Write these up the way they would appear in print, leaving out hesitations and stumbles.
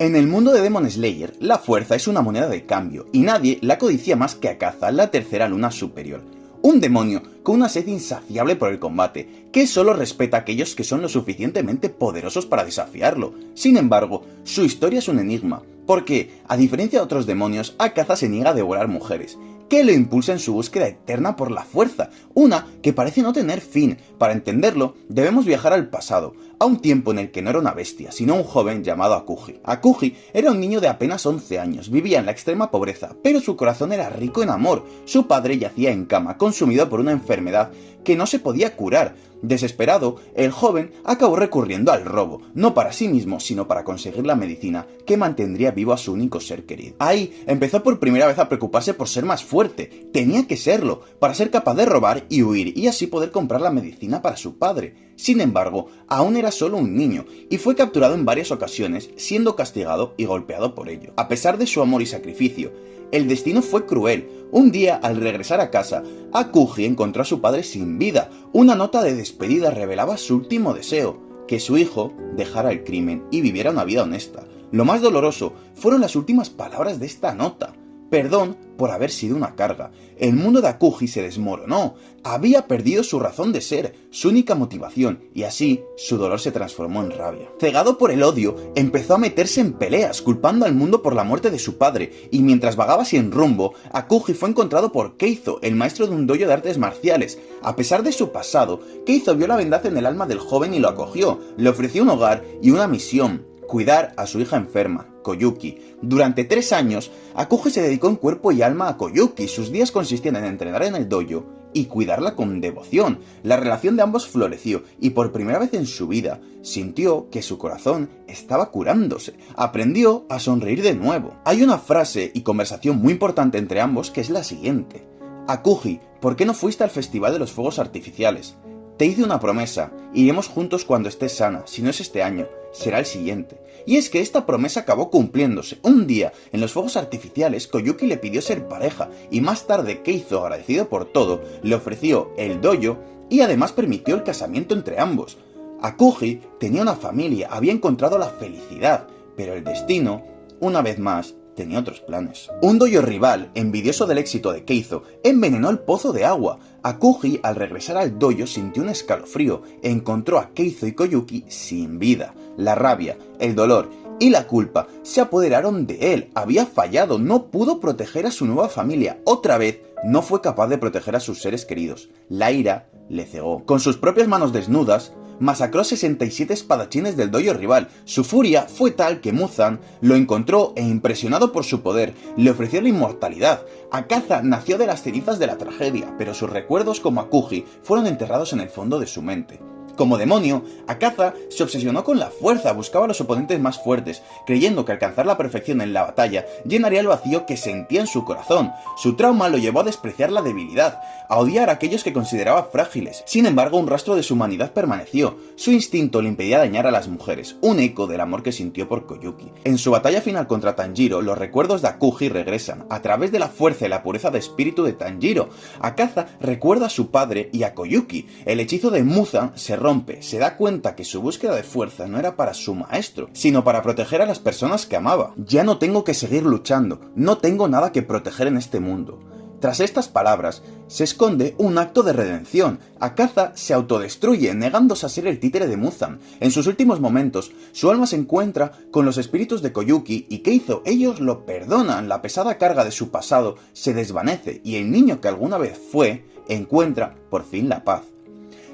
En el mundo de Demon Slayer, la fuerza es una moneda de cambio, y nadie la codicia más que Akaza, la tercera luna superior. Un demonio con una sed insaciable por el combate, que solo respeta a aquellos que son lo suficientemente poderosos para desafiarlo. Sin embargo, su historia es un enigma, porque, a diferencia de otros demonios, Akaza se niega a devorar mujeres, que lo impulsa en su búsqueda eterna por la fuerza, una que parece no tener fin. Para entenderlo, debemos viajar al pasado, a un tiempo en el que no era una bestia, sino un joven llamado Akuji. Akuji era un niño de apenas 11 años, vivía en la extrema pobreza, pero su corazón era rico en amor. Su padre yacía en cama, consumido por una enfermedad que no se podía curar. Desesperado, el joven acabó recurriendo al robo, no para sí mismo, sino para conseguir la medicina que mantendría vivo a su único ser querido. Ahí empezó por primera vez a preocuparse por ser más fuerte. Tenía que serlo, para ser capaz de robar y huir, y así poder comprar la medicina para su padre. Sin embargo, aún era solo un niño, y fue capturado en varias ocasiones, siendo castigado y golpeado por ello. A pesar de su amor y sacrificio, el destino fue cruel. Un día, al regresar a casa, Akuji encontró a su padre sin vida. Una nota de despedida revelaba su último deseo: que su hijo dejara el crimen y viviera una vida honesta. Lo más doloroso fueron las últimas palabras de esta nota: perdón por haber sido una carga. El mundo de Akuji se desmoronó. Había perdido su razón de ser, su única motivación, y así su dolor se transformó en rabia. Cegado por el odio, empezó a meterse en peleas, culpando al mundo por la muerte de su padre, y mientras vagaba sin rumbo, Akuji fue encontrado por Keizo, el maestro de un dojo de artes marciales. A pesar de su pasado, Keizo vio la bondad en el alma del joven y lo acogió. Le ofreció un hogar y una misión: cuidar a su hija enferma, Koyuki. Durante 3 años, Akuji se dedicó en cuerpo y alma a Koyuki. Sus días consistían en entrenar en el dojo y cuidarla con devoción. La relación de ambos floreció, y por primera vez en su vida sintió que su corazón estaba curándose. Aprendió a sonreír de nuevo. Hay una frase y conversación muy importante entre ambos que es la siguiente: Akuji, ¿por qué no fuiste al Festival de los Fuegos Artificiales? Te hice una promesa, iremos juntos cuando estés sana. Si no es este año, será el siguiente. Y es que esta promesa acabó cumpliéndose. Un día, en los fuegos artificiales, Koyuki le pidió ser pareja, y más tarde Keizo, agradecido por todo, le ofreció el dojo y además permitió el casamiento entre ambos. Akuji tenía una familia, había encontrado la felicidad, pero el destino, una vez más, tenía otros planes. Un dojo rival, envidioso del éxito de Keizo, envenenó el pozo de agua. Akuji, al regresar al dojo, sintió un escalofrío. Encontró a Keizo y Koyuki sin vida. La rabia, el dolor y la culpa se apoderaron de él. Había fallado, no pudo proteger a su nueva familia. Otra vez, no fue capaz de proteger a sus seres queridos. La ira le cegó. Con sus propias manos desnudas, masacró 67 espadachines del dojo rival. Su furia fue tal que Muzan lo encontró e, impresionado por su poder, le ofreció la inmortalidad. Akaza nació de las cenizas de la tragedia, pero sus recuerdos como Akuji fueron enterrados en el fondo de su mente. Como demonio, Akaza se obsesionó con la fuerza, buscaba a los oponentes más fuertes, creyendo que alcanzar la perfección en la batalla llenaría el vacío que sentía en su corazón. Su trauma lo llevó a despreciar la debilidad, a odiar a aquellos que consideraba frágiles. Sin embargo, un rastro de su humanidad permaneció. Su instinto le impedía dañar a las mujeres, un eco del amor que sintió por Koyuki. En su batalla final contra Tanjiro, los recuerdos de Akuji regresan, a través de la fuerza y la pureza de espíritu de Tanjiro. Akaza recuerda a su padre y a Koyuki. El hechizo de Muzan se rompe, se da cuenta que su búsqueda de fuerza no era para su maestro, sino para proteger a las personas que amaba. Ya no tengo que seguir luchando, no tengo nada que proteger en este mundo. Tras estas palabras, se esconde un acto de redención. Akaza se autodestruye, negándose a ser el títere de Muzan. En sus últimos momentos, su alma se encuentra con los espíritus de Koyuki y Keizo. Ellos lo perdonan, la pesada carga de su pasado se desvanece, y el niño que alguna vez fue, encuentra por fin la paz.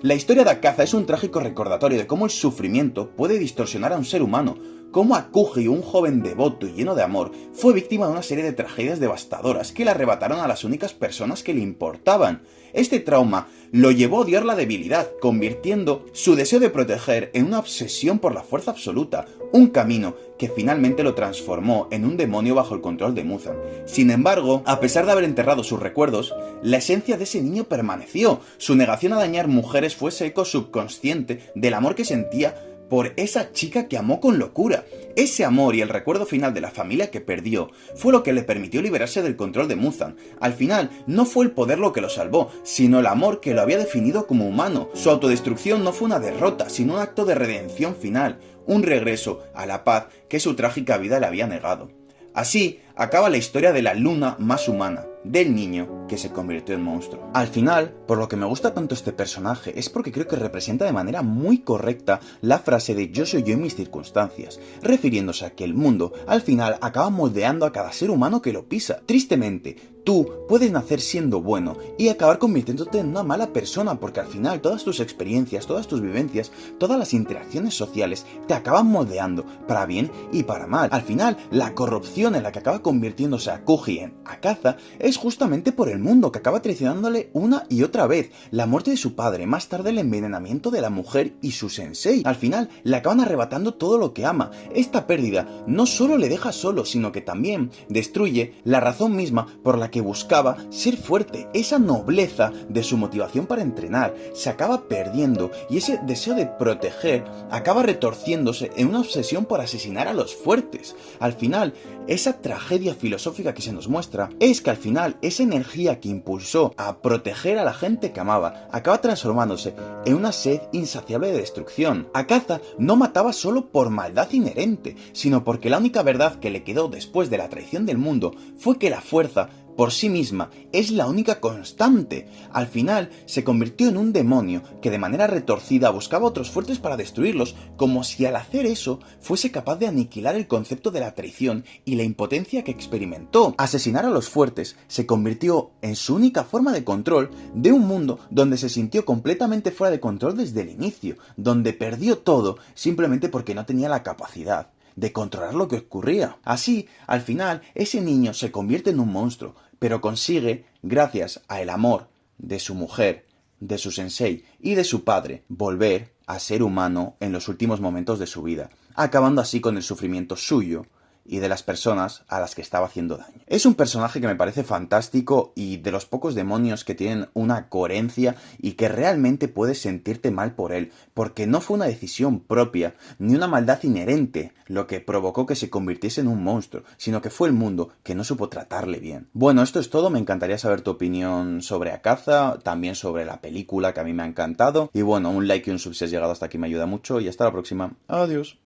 La historia de Akaza es un trágico recordatorio de cómo el sufrimiento puede distorsionar a un ser humano, cómo Akuji, un joven devoto y lleno de amor, fue víctima de una serie de tragedias devastadoras que le arrebataron a las únicas personas que le importaban. Este trauma lo llevó a odiar la debilidad, convirtiendo su deseo de proteger en una obsesión por la fuerza absoluta, un camino que finalmente lo transformó en un demonio bajo el control de Muzan. Sin embargo, a pesar de haber enterrado sus recuerdos, la esencia de ese niño permaneció. Su negación a dañar mujeres fue ese eco subconsciente del amor que sentía por esa chica que amó con locura. Ese amor y el recuerdo final de la familia que perdió fue lo que le permitió liberarse del control de Muzan. Al final, no fue el poder lo que lo salvó, sino el amor que lo había definido como humano. Su autodestrucción no fue una derrota, sino un acto de redención final. un regreso a la paz que su trágica vida le había negado. Así acaba la historia de la Luna más humana, del niño que se convirtió en monstruo. Al final, por lo que me gusta tanto este personaje, es porque creo que representa de manera muy correcta la frase de yo soy yo en mis circunstancias, refiriéndose a que el mundo, al final, acaba moldeando a cada ser humano que lo pisa. Tristemente, tú puedes nacer siendo bueno y acabar convirtiéndote en una mala persona, porque al final todas tus experiencias, todas tus vivencias, todas las interacciones sociales te acaban moldeando, para bien y para mal. Al final, la corrupción en la que acaba convirtiéndose a Kuji en Akaza es justamente por el mundo, que acaba traicionándole una y otra vez. La muerte de su padre, más tarde el envenenamiento de la mujer y su sensei. Al final, le acaban arrebatando todo lo que ama. Esta pérdida no solo le deja solo, sino que también destruye la razón misma por la que buscaba ser fuerte. Esa nobleza de su motivación para entrenar se acaba perdiendo y ese deseo de proteger acaba retorciéndose en una obsesión por asesinar a los fuertes. Al final, esa tragedia filosófica que se nos muestra es que al final esa energía que impulsó a proteger a la gente que amaba acaba transformándose en una sed insaciable de destrucción. Akaza no mataba solo por maldad inherente, sino porque la única verdad que le quedó después de la traición del mundo fue que la fuerza por sí misma es la única constante. Al final se convirtió en un demonio que de manera retorcida buscaba otros fuertes para destruirlos, como si al hacer eso fuese capaz de aniquilar el concepto de la traición y la impotencia que experimentó. Asesinar a los fuertes se convirtió en su única forma de control de un mundo donde se sintió completamente fuera de control desde el inicio, donde perdió todo simplemente porque no tenía la capacidad de controlar lo que ocurría. Así, al final, ese niño se convierte en un monstruo, pero consigue, gracias al amor de su mujer, de su sensei y de su padre, volver a ser humano en los últimos momentos de su vida, acabando así con el sufrimiento suyo y de las personas a las que estaba haciendo daño. Es un personaje que me parece fantástico y de los pocos demonios que tienen una coherencia y que realmente puedes sentirte mal por él, porque no fue una decisión propia, ni una maldad inherente lo que provocó que se convirtiese en un monstruo, sino que fue el mundo que no supo tratarle bien. Bueno, esto es todo, me encantaría saber tu opinión sobre Akaza, también sobre la película que a mí me ha encantado, y bueno, un like y un sub si has llegado hasta aquí me ayuda mucho, y hasta la próxima. Adiós.